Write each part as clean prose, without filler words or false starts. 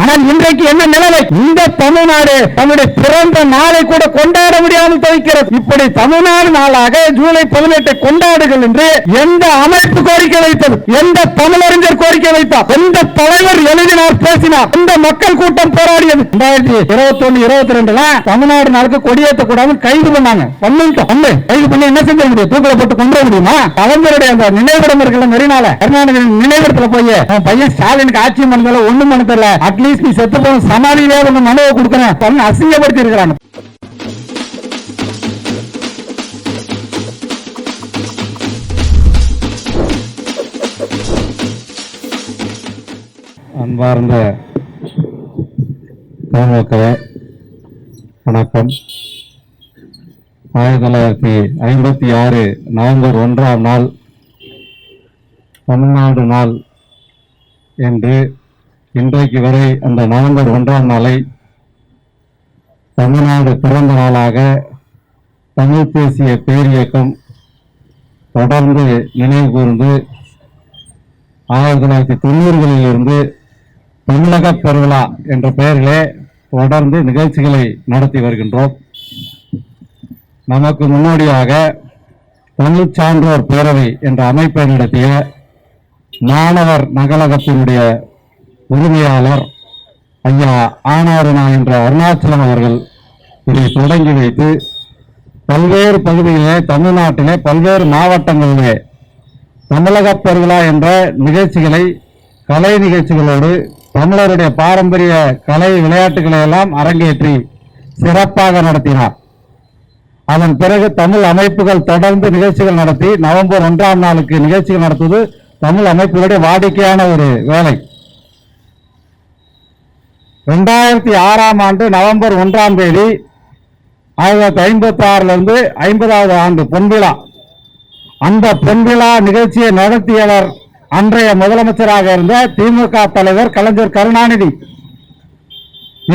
ஆனால் இன்றைக்கு என்ன நிலைமை? இந்த தமிழ்நாடு தன்னுடைய பிறந்த நாளை கூட கொண்டாட முடியாமல் தவிக்கிறது. இப்படி தமிழ்நாடு நாளாக ஜூலை 18 கொண்டாடுகள் என்று எந்த அமைப்பு கோரிக்கை வைத்தது? எந்த தமிழறிஞர் கோரிக்கை வைத்தார்? எந்த தலைவர் எழுதினார், பேசினார்? எந்த மக்கள் கூட்டம் போராடியது? 2021-22 தமிழ்நாடு நாளுக்கு கொடியேற்ற கூடாது கைது பண்ணாங்க. கைது பண்ணி என்ன செஞ்ச முடியும்? தூக்கில போட்டு கொண்டு முடியுமா? கலைஞருடைய அந்த நினைவிடம் இருக்கிற மெரினால கருணாநிதி நினைவிடத்துல போய் பையன் ஸ்டாலினுக்கு ஆட்சி பண்ணல ஒண்ணும் பண்ண தெரியல, அட்லீஸ்ட் நீ செத்து போன சமாளியிலே ஒண்ணு மனுவை கொடுக்கிறேன் அசிங்கப்படுத்தி இருக்கிறாங்க. அன்பார்ந்த பொதுமக்களே வணக்கம். 1956 நவம்பர் 1ஆம் நாள் தமிழ்நாடு நாள் என்று இன்றைக்கு வரை அந்த நவம்பர் 1ஆம் நாளை தமிழ்நாடு பிறந்த நாளாக தமிழ் தேசிய பேரியக்கம் தொடர்ந்து நினைவு கூர்ந்து 1990களில் இருந்து தமிழக பெருவிழா என்ற பெயரிலே தொடர்ந்து நிகழ்ச்சிகளை நடத்தி வருகின்றோம். நமக்கு முன்னோடியாக தமிழ் சான்றோர் பேரவை என்ற அமைப்பை நடத்திய மாணவர் நகலகத்தினுடைய உரிமையாளர் ஐயா ஆனாருணா என்ற அருணாச்சலம் அவர்கள் இதை தொடங்கி வைத்து பல்வேறு பகுதிகளிலே தமிழ்நாட்டிலே பல்வேறு மாவட்டங்களிலே தமிழக பெருவிழா என்ற நிகழ்ச்சிகளை கலை நிகழ்ச்சிகளோடு தமிழருடைய பாரம்பரிய கலை விளையாட்டுகளை எல்லாம் அரங்கேற்றி சிறப்பாக நடத்தினார். அதன் பிறகு தமிழ் அமைப்புகள் தொடர்ந்து நிகழ்ச்சிகள் நடத்தி நவம்பர் 1ஆம் நாளுக்கு நிகழ்ச்சிகள் நடத்துவது தமிழ் அமைப்புகளுடைய வாடிக்கையான ஒரு வேலை. 2006ஆம் ஆண்டு நவம்பர் 1ஆம் தேதி 1956 50வது ஆண்டு பொன்விழா. அந்த பொன்விழா நிகழ்ச்சியை நடத்தியவர் அன்றைய முதலமைச்சராக இருந்த திமுக தலைவர் கலைஞர் கருணாநிதி.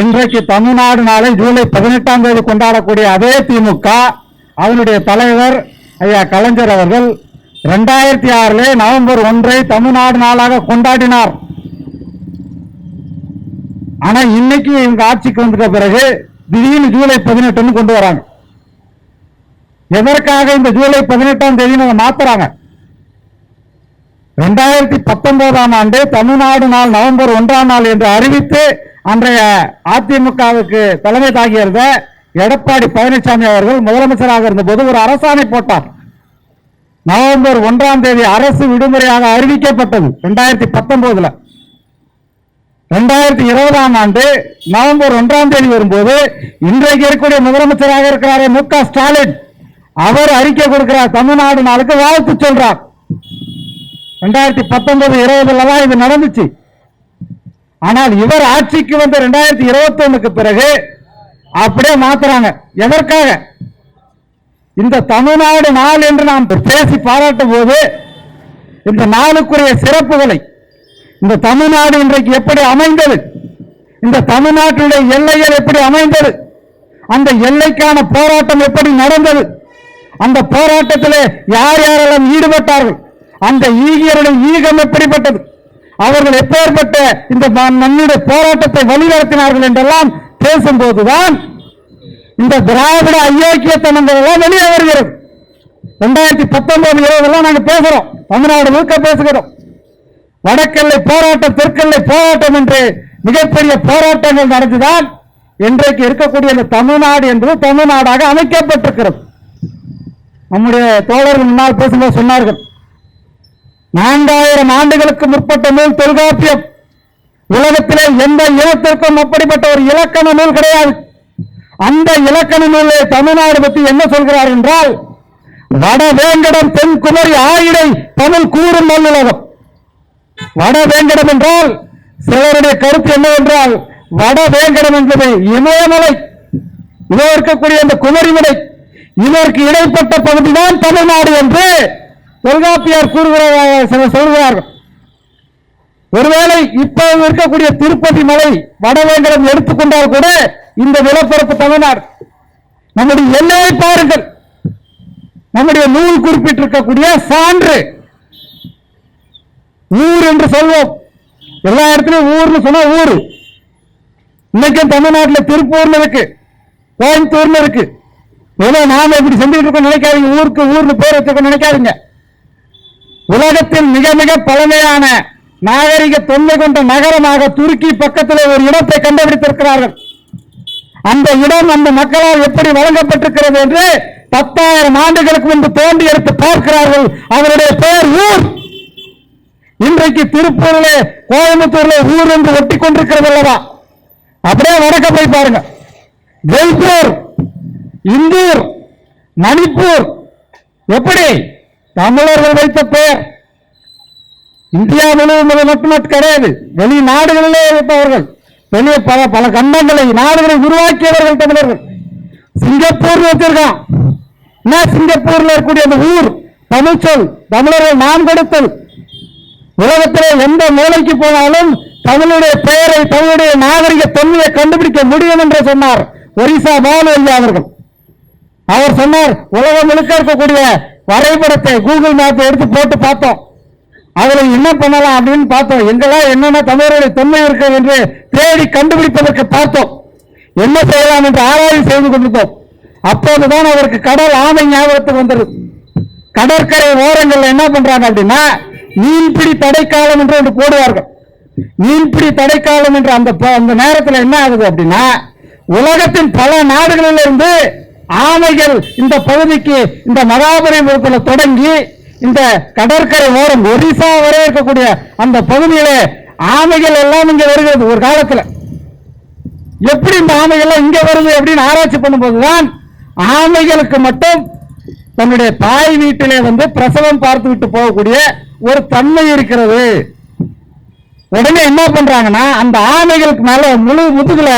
இன்றைக்கு தமிழ்நாடு நாளை ஜூலை 18ஆம் தேதி கொண்டாடக்கூடிய அதே திமுக அதனுடைய தலைவர் ஐயா கலைஞர் அவர்கள் 2006 நவம்பர் 1 தமிழ்நாடு நாளாக கொண்டாடினார். ஆனா இன்னைக்கு இவங்க ஆட்சிக்கு வந்த பிறகு திடீர்னு ஜூலை 18 கொண்டு வராங்க. எதற்காக இந்த ஜூலை 18ஆம் தேதி மாத்துறாங்க? 2019ஆம் ஆண்டு தமிழ்நாடு நாள் நவம்பர் 1ஆம் நாள் என்று அறிவித்து அன்றைய அதிமுகவுக்கு தலைமை தாங்கியிருந்த எடப்பாடி பழனிசாமி அவர்கள் முதலமைச்சராக இருந்தபோது ஒரு அரசாணை போட்டார். நவம்பர் 1ஆம் தேதி அரசு விடுமுறையாக அறிவிக்கப்பட்டது 2019. 2020ஆம் ஆண்டு நவம்பர் 1ஆம் தேதி வரும்போது இன்றைக்கு இருக்கக்கூடிய முதலமைச்சராக இருக்கிறார் மு.க. ஸ்டாலின் அவர் அறிக்கை கொடுக்கிறார், தமிழ்நாடு நாளுக்கு வாழ்த்து சொல்றார். 2019-20 இது நடந்துச்சு. ஆனால் இவர் ஆட்சிக்கு வந்த 2021க்கு பிறகு அப்படியே மாத்துறாங்க. எதற்காக? இந்த தமிழ்நாடு நாள் என்று நாம் பேசி பாராட்டும் போது இந்த நாளுக்குரிய சிறப்புகளை, இந்த தமிழ்நாடு இன்றைக்கு எப்படி அமைந்தது, இந்த தமிழ்நாட்டினுடைய எல்லைகள் எப்படி அமைந்தது, அந்த எல்லைக்கான போராட்டம் எப்படி நடந்தது, அந்த போராட்டத்தில் யார் யாரெல்லாம் ஈடுபட்டார்கள், அந்த ஈகியருடைய ஈகம் எப்படிப்பட்டது, அவர்கள் எப்பேற்பட்ட இந்த நம்முடைய போராட்டத்தை வழிநடத்தினார்கள் என்றெல்லாம் பேசும்போதுதான் இந்த திராவிட அயோக்கியத்தனங்கள் எல்லாம் வெளியே வருகிறது. 2019-20 நாங்கள் பேசுறோம், தமிழ்நாடு முழுக்க பேசுகிறோம். வடக்கெல்லை போராட்டம், தெற்கெல்லை போராட்டம் என்று மிகப்பெரிய போராட்டங்கள் நடந்துதான் இன்றைக்கு இருக்கக்கூடிய இந்த தமிழ்நாடு என்பது தமிழ்நாடாக அமைக்கப்பட்டிருக்கிறது. நம்முடைய தோழர்கள் முன்னால் பேசும்போது சொன்னார்கள், 4000 ஆண்டுகளுக்கு முற்பட்ட நூல் தொல்காப்பியம். உலகத்திலே எந்த இனத்திற்கும் அப்படிப்பட்ட ஒரு இலக்கண நூல் கிடையாது. அந்த இலக்கண நூலை தமிழ்நாடு பற்றி என்ன சொல்கிறார் என்றால், வடவேங்கடம் தென்குமரி ஆயிடை தமிழ் கூறும் நல்லுலகம். வடவேங்கடம் என்றால் சிலருடைய கருத்து என்னவென்றால், வடவேங்கடம் என்பது இமயமலை, இதோ இருக்கக்கூடிய அந்த குமரிமலை, இதற்கு இடைப்பட்ட பகுதிதான் தமிழ்நாடு என்று தொல்காப்பியர் சொல்கிறார்கள். ஒருவேளை இப்ப இருக்கக்கூடிய திருப்பதி மலை வடவேங்கடம் எடுத்துக்கொண்டால் கூட இந்த நிலப்பரப்பு தமிழ்நாடு. நம்முடைய எல்லையை பாருங்கள், நம்முடைய நூல் குறிப்பிட்டிருக்கக்கூடிய சான்று ஊர் என்று சொல்வோம். எல்லா இடத்திலும் ஊர்னு சொன்னா ஊரு, இன்னைக்கும் தமிழ்நாட்டில் திருப்பூர்ல இருக்கு, கோயம்புத்தூர்ல இருக்கு. ஏதோ நாம இப்படி செஞ்சுட்டு இருக்கோம் நினைக்காதீங்க, ஊருக்கு ஊர்னு பேர் வச்சிருக்கோம் நினைக்காதீங்க. உலகத்தில் மிக மிக பழமையான நாகரிக தொன்மை கொண்ட நகரமாக துருக்கி பக்கத்தில் ஒரு இடத்தை கண்டுபிடித்திருக்கிறார்கள். அந்த இடம் அந்த மக்களால் எப்படி வழங்கப்பட்டிருக்கிறது என்று 10,000 ஆண்டுகளுக்கு முன்பு தோண்டி எடுத்து பார்க்கிறார்கள். அவருடைய பெயர் ஊர். இன்றைக்கு திருப்பூர்ல கோயம்புத்தூர்ல ஊர் என்று ஒட்டி கொண்டிருக்கிறது அல்லவா? அப்படியே வடக்க போய் பாருங்க, ஜெய்ப்பூர், இந்தூர், மணிப்பூர், எப்படி தமிழர்கள் வைத்த பெயர். இந்தியா முழுவதும் மட்டும் கிடையாது, வெளிநாடுகளிலே இருப்பவர்கள், வெளியே பல பல கண்டங்களை நாடுகளை உருவாக்கியவர்கள் தமிழர்கள். சிங்கப்பூர் வச்சிருக்கான். சிங்கப்பூர்ல இருக்கக்கூடிய அந்த ஊர் தமிழ் சொல், தமிழர்கள் நாம் கொடுத்தல். உலகத்திலே எந்த மூலைக்கு போனாலும் தமிழுடைய பெயரை, தமிழுடைய நாகரிக தொன்மையை கண்டுபிடிக்க முடியும் என்று சொன்னார் ஒரிசா பாலு ஐயா அவர்கள். அவர் சொன்னார், உலகம் முழுக்க இருக்கக்கூடிய வரைபடத்தை கூகுள் மேப்பை எடுத்து போட்டு பார்த்தோம், அதுல என்ன பண்ணலாம் அப்படின்னு பார்த்தோம். எங்கெல்லாம் என்னென்ன தமிழருடைய தொன்மை இருக்கிறது என்று தேடி கண்டுபிடிப்பதற்கு பார்த்தோம். என்ன செய்யலாம் என்று ஆராய்ச்சி செய்து கொண்டிருந்தோம். அப்போதுதான் அவருக்கு கடல் ஆமை ஞாபகத்துக்கு வந்தது. கடற்கரை ஓரங்கள் என்ன பண்றாங்க அப்படின்னா, மீன்பிடி தடைக்காலம் என்று ஒன்று போடுவார்கள். மீன்பிடி தடைக்காலம் என்று அந்த நேரத்தில் என்ன ஆகுது அப்படின்னா, உலகத்தின் பல நாடுகளில் இருந்து ஆமைகள் இந்த பகுதிக்கு, இந்த மகாபலிபுரத்தில் தொடங்கி இந்த கடற்கரை ஓரம் ஒரிசா வரை இருக்கக்கூடிய அந்த பகுதியில ஆமைகள் எல்லாம் இங்க வருகிறது. ஒரு காலத்தில் எப்படி இந்த ஆமைகள் இங்க வருது அப்படின்னு ஆராய்ச்சி பண்ணும்போதுதான் ஆமைகளுக்கு மட்டும் தன்னுடைய தாய் வீட்டிலே வந்து பிரசவம் பார்த்து விட்டு போகக்கூடிய ஒரு தன்மை இருக்கிறது. உடனே என்ன பண்றாங்கன்னா, அந்த ஆமைகளுக்கு மேல முழு முதுகுல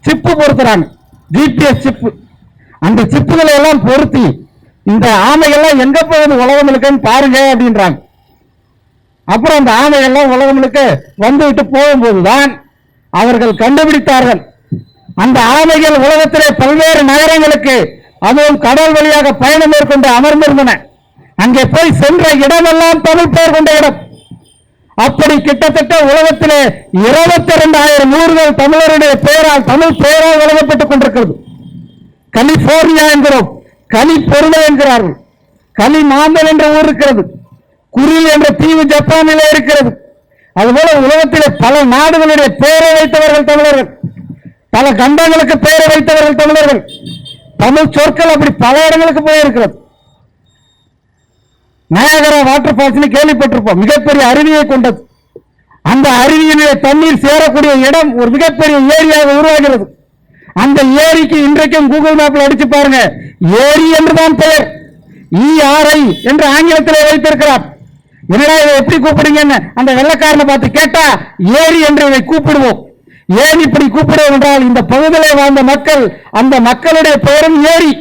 சிப்பு பொருத்துறாங்க, ஜிபிஎஸ் சிப்பு. அந்த சிப்புகளை எல்லாம் பொருத்தி இந்த ஆமைகள்லாம் எங்க போகுது உலகங்களுக்கு பாருங்க அப்படின்றாங்க. அப்புறம் அந்த ஆமைகள்லாம் உலகங்களுக்கு வந்துவிட்டு போகும்போதுதான் அவர்கள் கண்டுபிடித்தார்கள், அந்த ஆமைகள் உலகத்திலே பல்வேறு நகரங்களுக்கு, அதுவும் கடல் வழியாக பயணம் மேற்கொண்டு அமர்ந்திருந்தன. அங்கே போய் சென்ற இடமெல்லாம் தமிழ் பெயர் கொண்ட இடம். அப்படி கிட்டத்தட்ட உலகத்திலே 22,000 ஊர்கள் தமிழருடைய பெயரால், தமிழ் பெயரால் வழங்கப்பட்டுக் கொண்டிருக்கிறது. கலிபோர்னியா என்கிறோம், கலி பொருளை என்கிறார்கள். கலி மாந்தல் என்ற ஊர் இருக்கிறது. குரில் என்ற தீவு ஜப்பானிலே இருக்கிறது. அதுபோல உலகத்திலே பல நாடுகளுடைய பெயரை வைத்தவர்கள் தமிழர்கள், பல கண்டங்களுக்கு பெயரை வைத்தவர்கள் தமிழர்கள். தமிழ் சொற்கள் அப்படி பல இடங்களுக்கு போயிருக்கிறது. நயாகரா வாட்டர் ஃபால்ஸ் கேள்விப்பட்டிருப்போம், மிகப்பெரிய அருவியை கொண்டது. அந்த அருவியிலே தண்ணீர் சேரக்கூடிய இடம் ஒரு மிகப்பெரிய ஏரியாக உருவாகிறது. அந்த ஏரிக்கு இன்றைக்கும் கூகுள் மேப்ல அடிச்சு பாருங்க, ஏரி என்றுதான் பெயர். ERI என்று ஆங்கிலத்தில் வைத்திருக்கிறார். என்னடா இதை எப்படி கூப்பிடுங்கன்னு அந்த வெள்ளக்காரனை பார்த்து கேட்டா, ஏரி என்று இதை கூப்பிடுவோம். ஏன் இப்படி கூப்பிடுவோம் என்றால், இந்த பகுதியில் வாழ்ந்த மக்கள், அந்த மக்களுடைய பெயரும் ஏரி.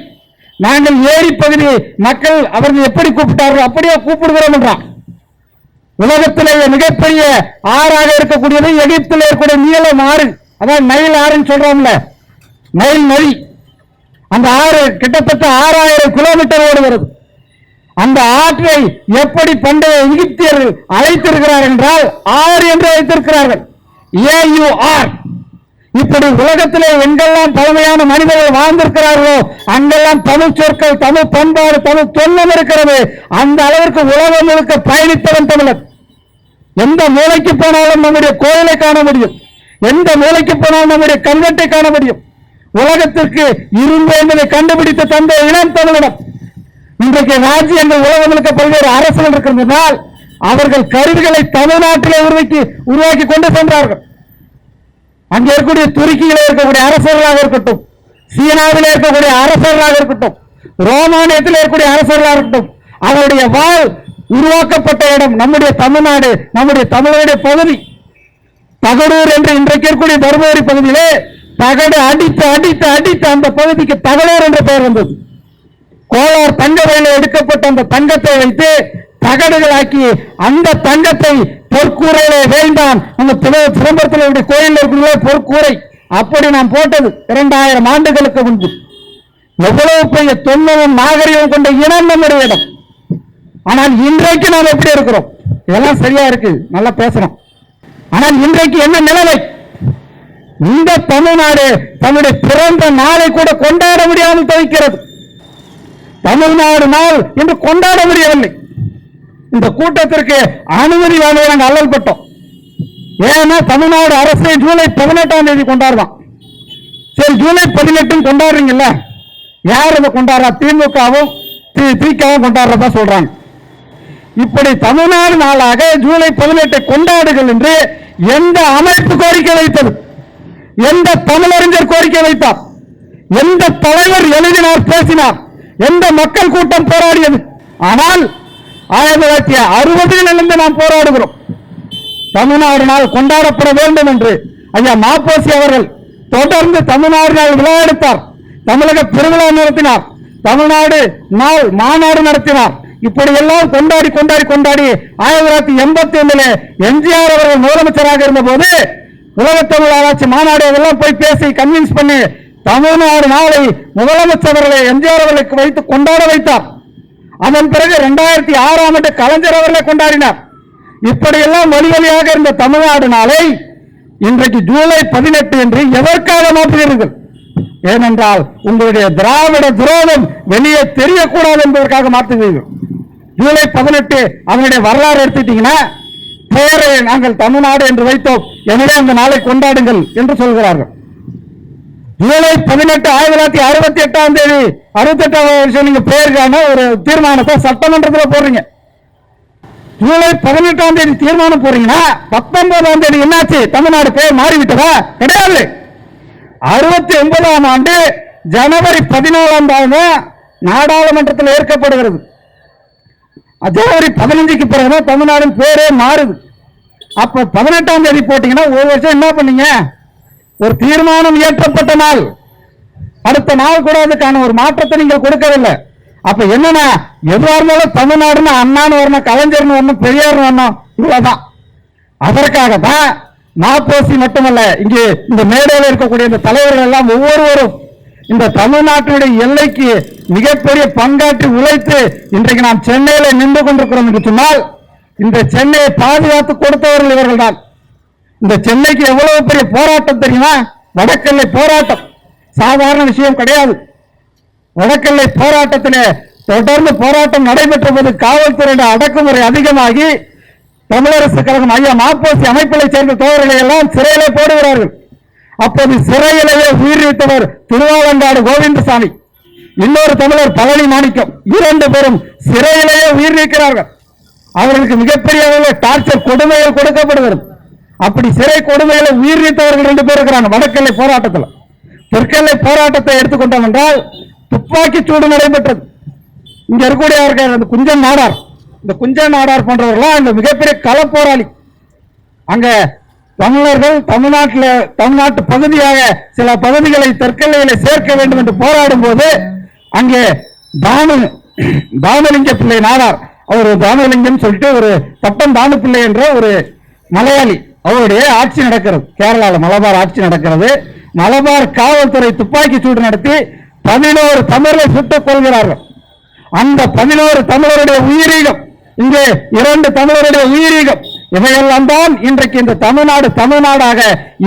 நாங்கள் ஏரி பகுதி மக்கள் அவர்கள் எப்படி கூப்பிட்டார்கள் அப்படியே கூப்பிடுகிறோம் என்றான். உலகத்திலேயே மிகப்பெரிய ஆறாக இருக்கக்கூடியது எகிப்தில் இருக்கக்கூடிய நீலம் ஆறு, அதான் நைல் ஆறுன்னு சொல்றோம்ல, நைல் நதி. அந்த ஆறு கிட்டத்தட்ட 6000 கிலோமீட்டர் ஓடுகிறது. அந்த ஆற்றை எப்படி பண்டைய எகிப்தியர்கள் அழைத்திருக்கிறார்கள் என்றால், ஆறு என்று அழைத்திருக்கிறார்கள், AUR. இப்படி உலகத்திலே எங்கெல்லாம் பழமையான மனிதர்கள் வாழ்ந்திருக்கிறார்களோ அங்கெல்லாம் தமிழ் சொற்கள், தமிழ் பண்பாடு, தமிழ் தொன்மம் இருக்கிறது. அந்த அளவிற்கு உலகம் முழுக்க பயணித்தவன் தமிழர். எந்த மூலைக்கு போனாலும் நம்முடைய கோயிலை காண முடியும், எந்த மூலைக்கு போனாலும் நம்முடைய கல்வெட்டை காண முடியும். உலகத்திற்கு இரும்பு என்பதை கண்டுபிடித்து தந்த இளம் தமிழிடம். இன்றைக்கு ராஜ்யங்கள் உலகம் முழுக்க பல்வேறு அரசுகள் இருக்கின்றனால் அவர்கள் கருவிகளை தமிழ்நாட்டிலே உருவாக்கி கொண்டு சென்றார்கள். அங்கே இருக்கக்கூடிய துருக்கியிலே இருக்கக்கூடிய அரசர்களாக இருக்கட்டும், சீனாவிலே இருக்கக்கூடிய அரசர்களாக இருக்கட்டும், ரோமானியத்தில் இருக்கக்கூடிய அரசர்களாக இருக்கட்டும், அவருடைய வாழ் உருவாக்கப்பட்ட இடம் நம்முடைய தமிழ்நாடு, நம்முடைய தமிழருடைய பகுதி. தகடூர் என்று இன்றைக்கு இருக்கக்கூடிய தருமபுரி பகுதியிலே தகடு அடித்து அடித்து அடித்து அந்த பகுதிக்கு தகடூர் என்ற பெயர் வந்தது. கோலார் தங்க வயலில் எடுக்கப்பட்ட அந்த தங்கத்தை வைத்து தகடுகளாக்கி அந்த தங்கத்தை பொற்கூரையிலே வேண்டாம். அந்த சிதம்பரத்தில் கோயில் இருக்கிற பொற்கூரை அப்படி நாம் போட்டது 2000 ஆண்டுகளுக்கு முன்பு. எவ்வளவு பெரிய தொன்மமும் நாகரிகம் கொண்ட இனம் நம்முடைய இடம். ஆனால் இன்றைக்கு நாம் எப்படி இருக்கிறோம்? இதெல்லாம் சரியா இருக்கு, நல்லா பேசுறோம். ஆனால் இன்றைக்கு என்ன நிலைமை? இந்த தமிழ்நாடு தன்னுடைய பிறந்த நாளை கூட கொண்டாட முடியாமல் தவிக்கிறது. தமிழ்நாடு நாள் என்று கொண்டாட முடியவில்லை. இந்த கூட்டத்திற்கு அனுமதி வாங்க நாங்கள் அல்லல்பட்டோம். ஏன்னா தமிழ்நாடு அரசு ஜூலை 18ஆம் தேதி கொண்டாடுவான். சரி, ஜூலை 18 கொண்டாடுறீங்கல்ல, யார் அதை கொண்டாடுறா? திமுகவும் திகவும் கொண்டாடுறதா சொல்றாங்க. இப்படி தமிழ்நாடு நாளாக ஜூலை 18 கொண்டாடுகள் என்று எந்த அமைப்பு கோரிக்கை வைத்தது? எந்த தமிழறிஞர் கோரிக்கை வைத்தார்? எந்த தலைவர் எழுதினார், பேசினார்? எந்த மக்கள் கூட்டம் போராடியது? ஆனால் 1960 நாம் போராடுகிறோம். தமிழ்நாடு நாள் கொண்டாடப்பட வேண்டும் என்று ஐயா மாப்போசி அவர்கள் தொடர்ந்து தமிழ்நாடு நாள் விழா எடுத்தார். தமிழக திருவிழா நடத்தினார். தமிழ்நாடு நாள் மாநாடு நடத்தினார். இப்படி எல்லாம் கொண்டாடி 1981 எம்ஜிஆர் அவர்கள் முதலமைச்சராக இருந்த போது உலகத்தமிழ் ஆராய்ச்சி மாநாடு எல்லாம் போய் பேசி கன்வின்ஸ் பண்ணி தமிழ்நாடு நாளை முதலமைச்சர்களை எம்ஜிஆர் அவர்களுக்கு வைத்து கொண்டாட வைத்தார். அதன் பிறகு 2006ஆம் ஆண்டு கலைஞர் அவர்களை கொண்டாடினார். இப்படியெல்லாம் வழியாக இருந்த தமிழ்நாடு நாளை இன்றைக்கு ஜூலை 18 என்று எதற்காக மாற்றுகிறீர்கள்? ஏனென்றால் உங்களுடைய திராவிட துரோகம் வெளியே தெரியக்கூடாது என்பதற்காக மாற்றுகிறீர்கள். ஜூலை 18 அதனுடைய வரலாறு எடுத்துட்டீங்கன்னா, பேரை நாங்கள் தமிழ்நாடு என்று வைத்தோம், எனவே அந்த நாளை கொண்டாடுங்கள் என்று சொல்கிறார்கள். ஜூலை 18 1968ஆம் தேதி 68ஆம் வருஷம் நீங்க பேருக்கான ஒரு தீர்மானத்தை சட்டமன்றத்தில் போடுறீங்க. ஜூலை 18ஆம் தேதி தீர்மானம் போறீங்கன்னா 19ஆம் தேதி என்னாச்சு? தமிழ்நாடு பேர் மாறிவிட்டதா? கிடையாது. 69ஆம் ஆண்டு ஜனவரி 14ஆம் தேதி நாடாளுமன்றத்தில் ஏற்கப்படுகிறது. ஜனவரி 15க்கு பிறகு தமிழ்நாடு பேரே மாறுது. அப்ப 18ஆம் தேதி போட்டீங்கன்னா ஒரு வருஷம் என்ன பண்ணீங்க? ஒரு தீர்மானம் இயற்றப்பட்ட நாள், அடுத்த நாள் கூட அதுக்கான ஒரு மாற்றத்தை நீங்கள் கொடுக்கவில்லை. அப்ப என்னன்னா, எதுவா இருந்தாலும் தமிழ்நாடுன்னு அண்ணான்னு வரணும், கலைஞர்னு வரணும், பெரியார்னு வரணும், இவ்வளவுதான். அதற்காகத்தான் மாப்போசி மட்டுமல்ல, இங்கே இந்த மேடையில் இருக்கக்கூடிய இந்த தலைவர்கள் எல்லாம் ஒவ்வொருவரும் இந்த தமிழ்நாட்டினுடைய எல்லைக்கு மிகப்பெரிய பங்காற்றி உழைத்து இன்றைக்கு நாம் சென்னையில நின்று கொண்டிருக்கிறோம் என்று சொன்னால், இந்த சென்னையை பாதுகாத்து கொடுத்தவர்கள் இவர்கள் தான். இந்த சென்னைக்கு எவ்வளவு பெரிய போராட்டம் தெரியுமா? வடக்கெல்லை போராட்டம் சாதாரண விஷயம் கிடையாது. வடக்கெல்லை போராட்டத்திலே தொடர்ந்து போராட்டம் நடைபெற்ற போது காவல்துறையுடைய அடக்குமுறை அதிகமாகி தமிழரசு கழகம் ஐயா மாப்போசி அமைப்புகளை சேர்ந்த தோழர்களை எல்லாம் சிறையிலே போடுகிறார்கள். அப்போது சிறையிலேயே உயிர் நீத்தவர் திருவாலங்காடு கோவிந்தசாமி, இன்னொரு தமிழர் பழனி மாணிக்கம், 2 பேரும் சிறையிலேயே உயிர் நீக்கிறார்கள். அவர்களுக்கு மிகப்பெரிய அளவில் டார்ச்சர் கொடுமைகள் கொடுக்கப்படுகிறது. அப்படி சிறை கொடுமைகளை உயிர் நீத்தவர்கள் 2 பேர் இருக்கிறாங்க வடக்கெல்லை போராட்டத்தில். தெற்கெல்லை போராட்டத்தை எடுத்துக்கொண்டோம் என்றால் துப்பாக்கி சூடு நடைபெற்றது. இங்க இருக்கக்கூடிய அந்த குஞ்சன் நாடார், இந்த குஞ்சன் நாடார் போன்றவர்களாம் இந்த மிகப்பெரிய கள போராளி. அங்க தமிழர்கள் தமிழ்நாட்டு பகுதியாக சில பகுதிகளை தெற்கெல்லையில சேர்க்க வேண்டும் என்று போராடும் போது அங்கே தாமலிங்க பிள்ளை நாடார், அவர் தாமலிங்கம் சொல்லிட்டு ஒரு பட்டம் தானு பிள்ளை என்ற ஒரு மலையாளி, அவருடைய ஆட்சி நடக்கிறது. கேரளாவில் மலபார் ஆட்சி நடக்கிறது. மலபார் காவல்துறை துப்பாக்கி சூடு நடத்தி 11 தமிழரை சுட்டுக் கொள்கிறார்கள். அந்த 11 தமிழருடைய உயிரீகம், இங்கே 2 தமிழருடைய உயிரீகம், இவையெல்லாம் தான் இன்றைக்கு இந்த தமிழ்நாடாக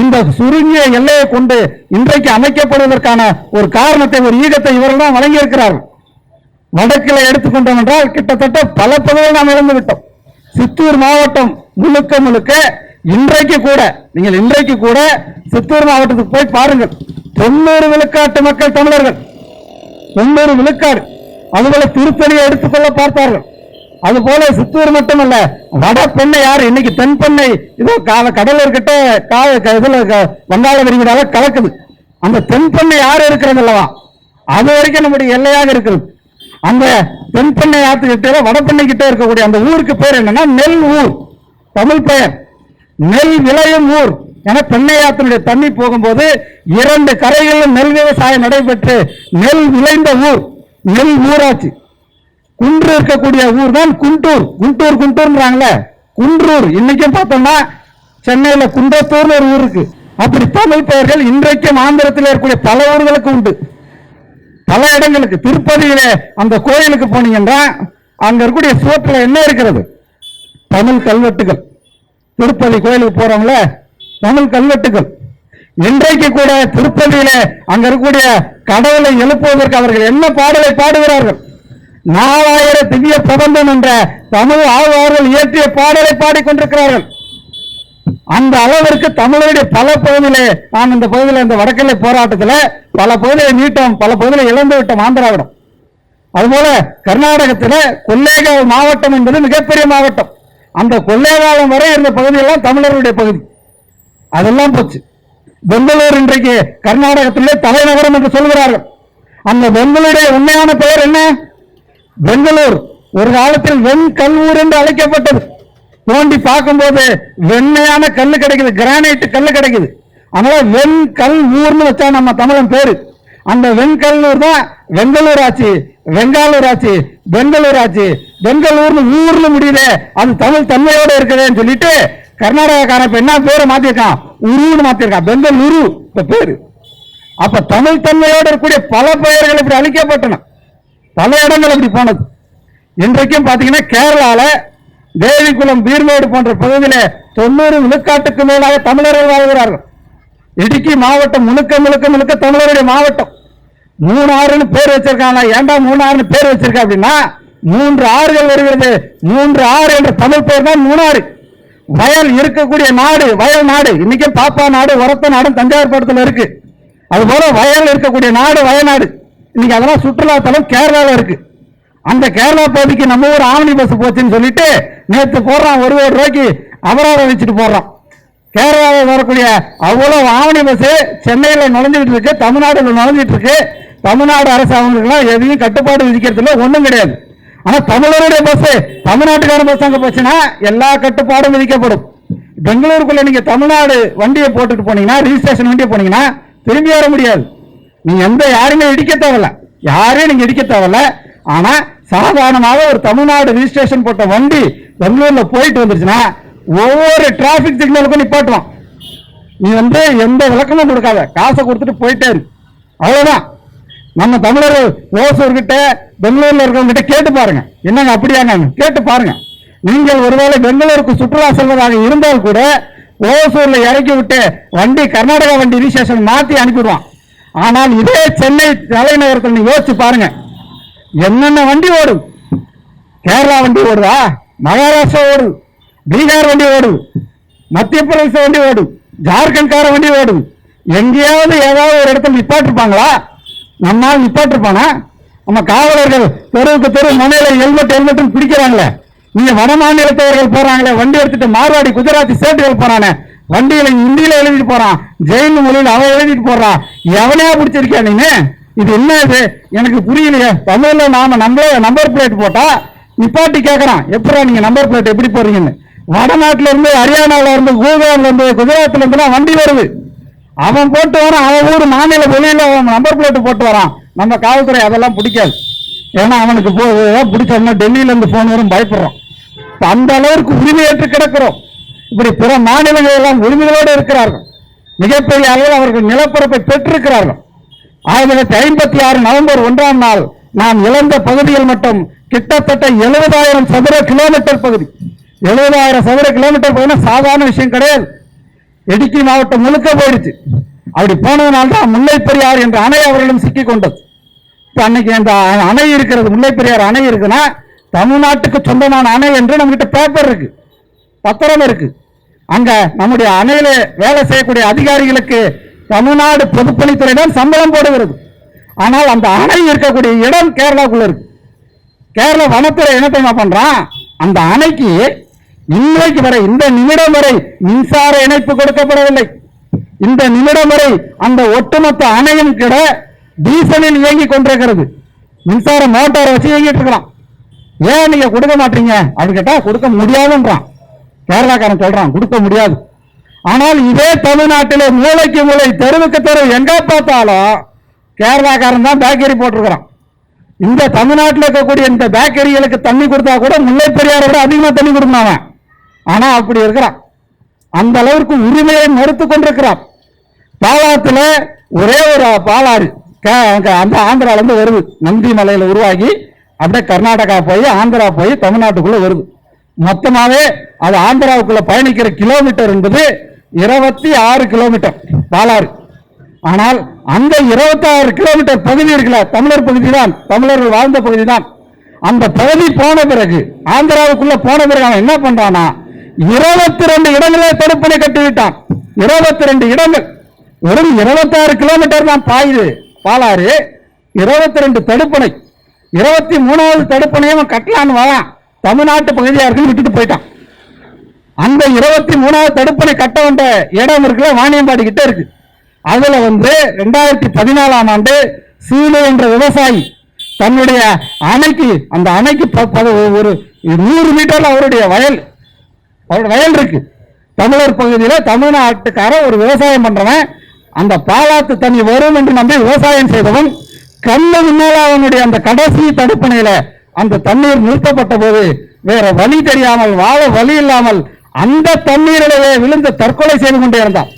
இந்த சுருங்கிய எல்லையை கொண்டு இன்றைக்கு அமைக்கப்படுவதற்கான ஒரு காரணத்தை, ஒரு ஈகத்தை இவர்கள் தான் வழங்கியிருக்கிறார்கள். வடக்கில் எடுத்துக்கொண்டோம் என்றால் கிட்டத்தட்ட பல பகுதிகள் நாம் இழந்து விட்டோம். சித்தூர் மாவட்டம் முழுக்க இன்றைக்கு கூட சித்தூர் மாவட்டத்துக்கு போய் பாருங்கள், 90 விழுக்காட்டு மக்கள் தமிழர்கள், 90 விழுக்காடு. அதுபோல திருத்தணியை எடுத்துக்கொள்ள பார்த்தார்கள். அதுபோல சித்தூர் மட்டுமல்ல, வடபெண்ணை யாரு இன்னைக்கு தென்பெண்ணை இதோ கடலூர்கிட்ட வங்காள விரிகுடால கலக்குது. அந்த தென்பெண்ணை யாரு இருக்கிறது அல்லவா, அது வரைக்கும் நம்முடைய எல்லையாக இருக்கிறது. அந்த தென்பெண்ணை ஆற்றுக்கிட்ட வடபெண்ணை கிட்ட இருக்கக்கூடிய அந்த ஊருக்கு பேர் என்னன்னா நெல் ஊர், தமிழ் பெயர். நெல் விளையும் ஊர் என பெண்ணையாத்தினுடைய தண்ணி போகும்போது 2 கரைகளிலும் நெல் விவசாயம் நடைபெற்று நெல் விளைந்த ஊர், நெல் ஊராட்சி. குன்று இருக்கக்கூடிய ஊர் தான் குண்டூர். குண்டூர்ன்றாங்களே, குன்றூர். இன்னைக்கும் பார்த்தோம்னா சென்னையில குன்றத்தூர்னு ஒரு ஊர் இருக்கு. அப்படி தமிழ் பெயர்கள் இன்றைக்கும் ஆந்திரத்தில் இருக்கக்கூடிய பல ஊர்களுக்கு உண்டு, பல இடங்களுக்கு. திருப்பதியில அந்த கோயிலுக்கு போனீங்கன்னா அங்க இருக்கக்கூடிய சுவற்றில் என்ன இருக்கிறது? தமிழ் கல்வெட்டுகள். திருப்பதி கோயிலுக்கு போறோம்ல, தமிழ் கல்வெட்டுகள். இன்றைக்கு கூட திருப்பதியிலே அங்க இருக்கக்கூடிய கடவுளை எழுப்புவதற்கு அவர்கள் என்ன பாடலை பாடுகிறார்கள்? 4000 திவ்ய பிரபந்தம் என்ற தமிழ் ஆழ்வார்கள் இயற்றிய பாடலை பாடிக்கொண்டிருக்கிறார்கள். அந்த அளவிற்கு தமிழருடைய பல பகுதியிலே, நாம் இந்த பகுதியில் இந்த வடக்கெல்லை போராட்டத்தில் பல பகுதியை மீட்டோம், பல பகுதியை இழந்து விட்டோம் ஆந்திராவிடம். அதுபோல கர்நாடகத்தில் கொல்லேகால் மாவட்டம் என்பது மிகப்பெரிய மாவட்டம். அந்த கொல்லேகாலம் வரை இருந்த பகுதியெல்லாம் தமிழர்களுடைய பகுதி, அதெல்லாம் போச்சு. பெங்களூர் இன்றைக்கு கர்நாடகத்திலே தலைநகரம் என்று சொல்கிறார்கள். அந்த பெங்களூருடைய உண்மையான பெயர் என்ன? பெங்களூர் ஒரு காலத்தில் வெண்கல்லூர் என்று அழைக்கப்பட்டது. தோண்டி பார்க்கும்போது வெண்மையான கல்லு கிடைக்குது, கிரானைட் கல்லு கிடைக்குது. அதனால வெண்கல் ஊர்னு வச்சா நம்ம தமிழன் பேரு. அந்த வெண்கல்லூர் தான் வெங்களூர் ஆச்சு, வெங்காலூர் ஆச்சு, பெங்களூர் ஆச்சு. பெங்களூர்னு ஊர்ல முடியல, அது தமிழ் தன்மையோட இருக்குதுன்னு சொல்லிட்டு கர்நாடகாக்காரன் இப்ப என்ன பேரை மாத்திருக்கான்? உருன்னு மாத்திருக்கான், பெங்களூரு இப்ப பேரு. அப்ப தமிழ் தன்மையோடு இருக்கக்கூடிய பல பெயர்கள் இப்படி அழிக்கப்பட்டன, பல இடங்கள் அப்படி போனது. இன்றைக்கும் பாத்தீங்கன்னா கேரளால தேவிகுளம், பீர்மேடு போன்ற பகுதியில 90 விழுக்காட்டுக்கு மேலாக தமிழர்கள் வாழ்கிறார்கள். இடுக்கி மாவட்டம் முழுக்க முழுக்க முழுக்க தமிழருடைய மாவட்டம். 3 ஆறுன்னு பேர் வச்சிருக்காங்க. ஏண்டா 3 ஆறுன்னு பேர் வச்சிருக்க அப்படின்னா, 3 ஆறுகள் வருகிறது. 3 ஆறு என்ற தமிழ் பேர் தான் 3 ஆறு. வயல் இருக்கக்கூடிய நாடு வயல் நாடு. இன்னைக்கு பாப்பா நாடு, ஒரத்த நாடு தஞ்சாவூர் படத்துல இருக்கு. அது போல வயல் இருக்கக்கூடிய நாடு வயநாடு. இன்னைக்கு அதெல்லாம் சுற்றுலா தலம் கேரளால இருக்கு. அந்த கேரளா பகுதிக்கு நம்ம ஊர் ஆவணி பஸ் போச்சுன்னு சொல்லிட்டு நேற்று போடுறான், 1 கோடி ரூபாய்க்கு அபராதம் வச்சுட்டு போடுறான். கேரளாவில் வரக்கூடிய அவ்வளவு ஆவணி பஸ் சென்னையில நுழைஞ்சிட்டு இருக்கு, தமிழ்நாடுல நுழைஞ்சிட்டு இருக்கு. தமிழ்நாடு அரசு அவங்களுக்குலாம் எதையும் கட்டுப்பாடு விதிக்கிறதுல ஒண்ணும் கிடையாது. ஆனா தமிழருடைய பஸ், தமிழ்நாட்டுக்கார பஸ் அங்க போச்சுன்னா எல்லா கட்டுப்பாடும் விதிக்கப்படும். பெங்களூருக்குள்ள நீங்க தமிழ்நாடு வண்டியை போட்டுட்டு போனீங்கன்னா, ரிஜிஸ்ட்ரேஷன் வண்டியை போனீங்கன்னா திரும்பி வர முடியாது. நீங்க எந்த யாருமே இடிக்க தேவையில்ல, யாரையும் நீங்க இடிக்க தேவையில்ல. ஆனா சாதாரணமாக ஒரு தமிழ்நாடு ரிஜிஸ்ட்ரேஷன் போட்ட வண்டி பெங்களூர்ல போயிட்டு வந்துருச்சுன்னா ஒவ்வொரு டிராபிக் சிக்னலுக்கும் நிப்பாட்டுவான். நீ எந்த விளக்கமும் கொடுக்காத, காசை கொடுத்துட்டு போயிட்டே இரு, அவ்வளவுதான். நம்ம தமிழர் ஓசூர் கிட்ட பெங்களூர்ல இருக்கவங்க கிட்ட கேட்டு பாருங்க, என்னங்க அப்படியாங்க கேட்டு பாருங்க. நீங்கள் ஒருவேளை பெங்களூருக்கு சுற்றுலா செல்வதாக இருந்தால் கூட ஓசூர்ல இறக்கி விட்டு வண்டி கர்நாடகா வண்டி ரிஜிஸ்ட்ரேஷன் மாத்தி அனுப்பிடுவான். ஆனால் இதே சென்னை தலைநகரத்தில் நீ யோசிச்சு பாருங்க, என்னென்ன வண்டி ஓடும். கேரளா வண்டி ஓடுதா, மகாராஷ்டிரா ஓடுது, பீகார் வண்டி ஓடுது, மத்திய பிரதேச வண்டி ஓடுது, ஜார்க்கண்ட்கார வண்டி ஓடுது. எங்கேயாவது ஏதாவது ஒரு இடத்துல நிப்பாட்டிருப்பாங்களா? நம்மால் நிப்பாட்டிருப்பானா? நம்ம காவலர்கள் தெருவுக்கு தெரு மனையில ஹெல்மெட் பிடிக்கிறாங்களே. நீங்க வட மாநிலத்தவர்கள் போறாங்களே வண்டி எடுத்துட்டு, மார்வாடி குஜராத்தி சேட்டுகள் போறானே, வண்டியில இந்தியில எழுதிட்டு போறான், ஜெயின் மொழியில் அவன் எழுதிட்டு போறான். எவனையா பிடிச்சிருக்கியா நீங்க? இது என்ன இது எனக்கு புரியலையே. தமிழ்ல நாம நம்பர் பிளேட் போட்டா நிப்பாட்டி கேட்கறான், எப்படா நீங்க நம்பர் பிளேட் எப்படி போறீங்கன்னு. வடநாட்டுல இருந்து, ஹரியானால இருந்து, குஜராத்ல இருந்து, குஜராத்ல இருந்து வண்டி வருது. அவன் போட்டு வரான், அவன் ஊர் மாநில வெளியில அவன் நம்பர் பிளேட் போட்டு வரான். நம்ம காவல்துறை அதெல்லாம் பிடிக்காது. ஏன்னா அவனுக்கு பிடிச்சோம்னா டெல்லியில இருந்து போன் வரும், பயப்படுறோம். அந்த அளவுக்கு உரிமையேற்று கிடக்கிறோம். இப்படி பிற மாநிலங்கள் எல்லாம் உரிமைகளோடு இருக்கிறார்கள். மிகப்பெரிய அளவில் அவர்கள் நிலப்பரப்பை பெற்றிருக்கிறார்கள். 1956 நவம்பர் 1ஆம் நாள் நாம் இழந்த பகுதியில் மட்டும் கிட்டத்தட்ட 70,000 சதுர கிலோமீட்டர் பகுதி. 70,000 சதுர கிலோமீட்டர் பகுதி சாதாரண விஷயம் கிடையாது. இடுக்கி மாவட்டம் முழுக்க போயிடுச்சு. அப்படி போனதுனால்தான் முல்லை பெரியார் என்ற அணை அவர்களிடம் சிக்கிக் கொண்டது. அன்னைக்கு அந்த அணை இருக்கிறது, முல்லை பெரியார் அணை இருக்குன்னா தமிழ்நாட்டுக்கு சொந்தமான அணை என்று நம்ம கிட்ட பேப்பர் இருக்கு, பத்திரம் இருக்கு. அங்க நம்முடைய அணையில வேலை செய்யக்கூடிய அதிகாரிகளுக்கு தமிழ்நாடு பொதுப்பணித்துறை தான் சம்பளம் போடுகிறது. ஆனால் அந்த அணை இருக்கக்கூடிய இடம் கேரளாக்குள்ள இருக்கு. கேரளா வனத்துறை என்ன தெரியுமா பண்றான், அந்த அணைக்கு இன்றைக்கு வரை, இந்த நிமிடம் வரை மின்சார இணைப்பு கொடுக்கப்படவில்லை. இந்த நிமிடம் வரை அந்த ஒட்டுமொத்த அணையும் கூட டீசலில் இயங்கிக் கொண்டிருக்கிறது. மின்சார மோட்டாரை வச்சு இயங்கிட்டு இருக்கலாம். ஏன் நீங்க கொடுக்க மாட்டீங்க அப்படின்னு கேட்டா கொடுக்க முடியாதுன்றான். கேரளாக்காரன் சொல்றான் கொடுக்க முடியாது. ஆனால் இதே தமிழ்நாட்டிலே மூளைக்கு மூளை, தெருவுக்கு தெரு எங்க பார்த்தாலும் கேரளாக்காரன் தான் பேக்கரி போட்டிருக்கிறான். இந்த தமிழ்நாட்டில் இருக்கக்கூடிய இந்த பேக்கரிகளுக்கு தண்ணி கொடுத்தா கூட முல்லை பெரியாரை விட அதிகமா தண்ணி கொடுக்கணும். ஆனா அப்படி இருக்கிறான். அந்த அளவுக்கு உரிமையை மறுத்து கொண்டிருக்கிறான். பாலாத்துல ஒரே ஒரு பாலாறு அந்த ஆந்திரால இருந்து வருது, நந்தி மலையில உருவாகி அப்படியே கர்நாடகா போய் ஆந்திரா போய் தமிழ்நாட்டுக்குள்ள வருது. மொத்தமாவே அது ஆந்திராவுக்குள்ள பயணிக்கிற கிலோமீட்டர் என்பது 26 கிலோமீட்டர் பாலாறு. ஆனால் அந்த 26 கிலோமீட்டர் பகுதி இருக்குல்ல, தமிழர் பகுதி தான், தமிழர்கள் வாழ்ந்த பகுதி தான். அந்த பகுதி போன பிறகு, ஆந்திராவுக்குள்ள போன பிறகு அவன் என்ன பண்றானா, 22 இடங்களே தடுப்பணை கட்டிவிட்டான். 22 இடங்கள். வெறும் 26 கிலோமீட்டர் தான் பாயுது பாலாறு, 22 தடுப்பணை. 23வது தடுப்பணையும் கட்டலான்னு வரான், தமிழ்நாட்டு பகுதியா இருக்குன்னு விட்டுட்டு போயிட்டான். அந்த 23வது தடுப்பணை கட்ட வந்த இடம் இருக்குல்ல, வாணியம்பாடி கிட்ட இருக்கு. அதுல 2014ஆம் ஆண்டு சீனு என்ற விவசாயி தன்னுடைய அணைக்கு, அந்த அணைக்கு ஒரு 100 மீட்டர்ல அவருடைய வயல் இருக்கு. தமிழர் பகுதியில தமிழ்நாட்டுக்கார ஒரு விவசாயம் பண்றவன், அந்த பாலாத்து தண்ணி வரும் என்று நம்பி விவசாயம் செய்தவன், கண்ணு முன்னால அவனுடைய அந்த கடைசி தடுப்பணையில அந்த தண்ணீர் நிறுத்தப்பட்ட போது வேற வழி தெரியாமல், வாழ வழி இல்லாமல் அந்த தண்ணீரிலேயே விழுந்து தற்கொலை செய்து கொண்டே இருந்தான்.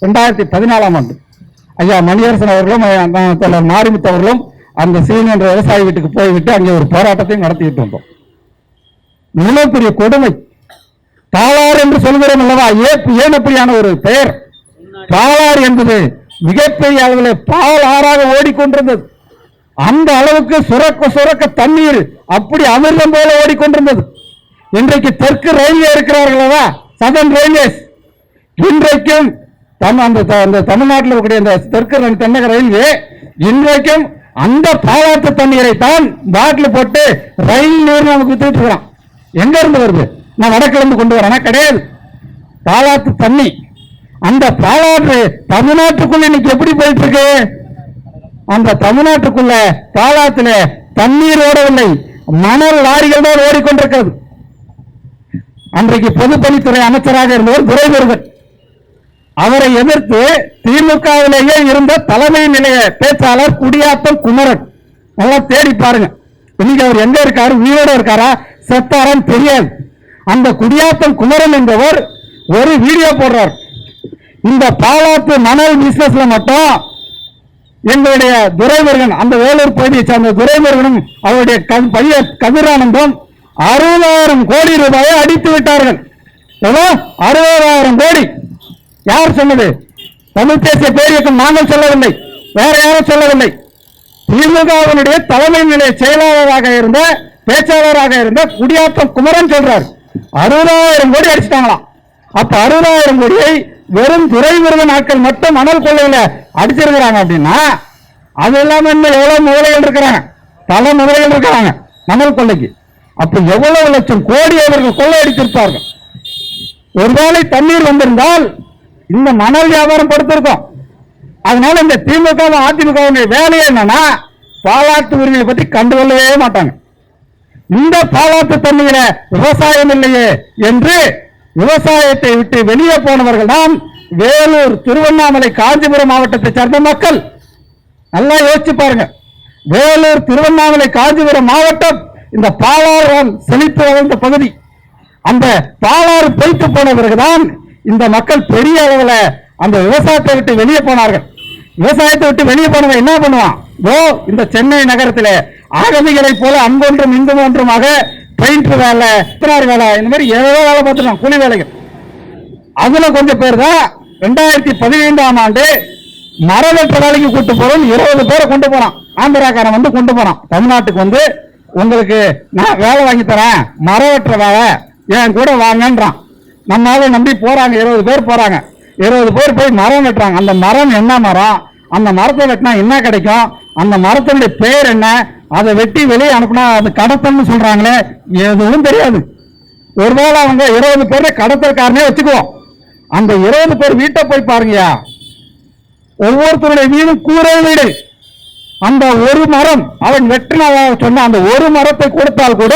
2014ஆம் ஆண்டு ஐயா மணியரசன் அவர்களும் தோழர் மாரிமுத்து அவர்களும் அந்த சீன் என்ற விவசாயி வீட்டுக்கு போய்விட்டு அங்கே ஒரு போராட்டத்தையும் நடத்திட்டு வந்தோம். இவ்வளவு பெரிய கொடுமை. பாலாறு என்று சொல்கிறோம் அல்லவா, ஏன் அப்படியான ஒரு பெயர்? பாலாறு என்பது மிகப்பெரிய அளவில் பால் ஆறாக ஓடிக்கொண்டிருந்தது. அந்த அளவுக்கு சுரக்க சுரக்க தண்ணீர் அப்படி அமிர்தம் போல ஓடிக்கொண்டிருந்தது. இன்றைக்கு தெற்கு ரயில்வே இருக்கிறார்களா, சதன் ரயில்வேஸ், இன்றைக்கும் அந்த தமிழ்நாட்டில் இருக்கக்கூடிய அந்த தெற்கு தென்னக ரயில்வே இன்றைக்கும் அந்த பாலாற்று தண்ணீரை தான் பாட்டில் போட்டு ரயில் நீர் நமக்கு வித்துட்டு இருக்கிறான். எங்க இருந்து வருது? நான் வடக்கிலிருந்து கொண்டு வரேனா? கிடையாது. பாலாற்று தண்ணி, அந்த பாலாற்று தமிழ்நாட்டுக்குள்ள இன்னைக்கு எப்படி போயிட்டு இருக்கு? அந்த தமிழ்நாட்டுக்குள்ள பாலாத்துல தண்ணீர் ஓடவில்லை, மணல் லாரிகள் தான் ஓடிக்கொண்டிருக்கிறது. அன்றைக்கு பொதுப்பணித்துறை அமைச்சராக இருந்தவர் துரைமுருகன், அவரை எதிர்த்து திமுகவிலேயே இருந்த தலைமை நிலைய பேச்சாளர் குடியாத்தம் குமரன், நல்லா தேடி பாருங்க. இன்னைக்கு அவர் எங்க இருக்காரு, உயிரோட இருக்காரா செத்தாரான்னு தெரியாது. அந்த குடியாத்தம் குமரன் என்பவர் ஒரு வீடியோ போடுறார். இந்த பாலாற்று மணல் பிசினஸ்ல மட்டும் எங்களுடைய துரைமுருகன், அந்த வேலூர் பகுதியை சார்ந்த துரைமுருகனும் அவருடைய பையன் கதிரானந்தம் 60,000 கோடி ரூபாயை அடித்து விட்டார்கள். 60,000 கோடி. யார் சொன்னது? தமிழ் தேசிய பேரியக்கம் நாங்கள் சொல்லவில்லை, வேற யாரும் சொல்லவில்லை. திமுகவினுடைய தலைமை நிலைய செயலாளராக இருந்த பேச்சாளராக இருந்த குடியாத்தம் குமரன் சொல்றார் 60,000 கோடி அடிச்சுட்டாங்களாம். அப்ப 60,000 கோடியை வெறும் துரைமுருகன் ஆட்கள் மட்டும் மணல் கொள்ளையில அடிச்சிருக்கிறாங்க அப்படின்னா, அது இல்லாம இன்னும் எவ்வளவு முதலைகள் இருக்கிறாங்க, பல முதலைகள் இருக்கிறாங்க மணல் கொள்ளைக்கு. அப்ப எவ்வளவு லட்சம் கோடி அவர்கள் கொள்ளை அடித்திருப்பார்கள். ஒருவேளை தண்ணீர் வந்திருந்தால் இந்த மணல் வியாபாரம் படுத்திருக்கும். அதனால இந்த திமுக அதிமுக வேலையே என்னன்னா, பாலாற்று உரிமையை பத்தி கண்டுகொள்ளவே மாட்டாங்க. இந்த பாலாற்று தண்ணீர விவசாயம் இல்லையே என்று விவசாயத்தை விட்டு வெளியே போனவர்கள் தான் வேலூர், திருவண்ணாமலை, காஞ்சிபுரம் மாவட்டத்தை சேர்ந்த மக்கள். நல்லா யோசிச்சு பாருங்க. வேலூர், திருவண்ணாமலை, காஞ்சிபுரம் மாவட்டம் இந்த பாலாறு செழித்து வளர்ந்த பகுதி. அந்த பாலாறு பொய்த்து போன பிறகுதான் இந்த மக்கள் பெரிய அளவில் அந்த விவசாயத்தை விட்டு வெளியே போனார்கள். விவசாயத்தை விட்டு வெளியே போனவன் என்ன பண்ணுவான்? இந்த சென்னை நகரத்தில் ஆகமிகளை போல அங்கொன்றும் இங்கும் ஒன்றுமாக பெயிண்டர் வேலை, வேலை, இந்த மாதிரி ஏதோ வேலை பார்த்துருக்கான், கூலி வேலைகள். அதுல கொஞ்சம் பேர் தான் 2015ஆம் ஆண்டு மரம் வெற்ற வேலைக்கு கூட்டு போறோம், 20 பேரை கொண்டு போறான். ஆந்திராக்காரன் வந்து கொண்டு போறான் தமிழ்நாட்டுக்கு. வந்து உங்களுக்கு நான் வேலை வாங்கி தரேன், மரம் வெற்ற வேலை, என் கூட வாங்கன்றான். நம்மளால நம்பி போறாங்க, 20 பேர் போறாங்க. 20 பேர் போய் மரம் வெட்டுறாங்க. அந்த மரம் என்ன மரம், அந்த மரத்தை வெட்டினா என்ன கிடைக்கும், அந்த மரத்தினுடைய பெயர் என்ன, அதை வெட்டி வெளியே அனுப்புனா அது கடத்தல்னு சொல்றாங்களே, எதுவும் தெரியாது. ஒருவேளை அவங்க 20 பேரை கடத்தல்காரனே வச்சுக்குவோம். அந்த 20 பேர் வீட்டை போய் பாருங்கயா, ஒவ்வொருத்தருடைய வீடும் கூரை வீடு. அந்த ஒரு மரம் அவன் வெட்டினதாக சொன்ன அந்த ஒரு மரத்தை கொடுத்தால் கூட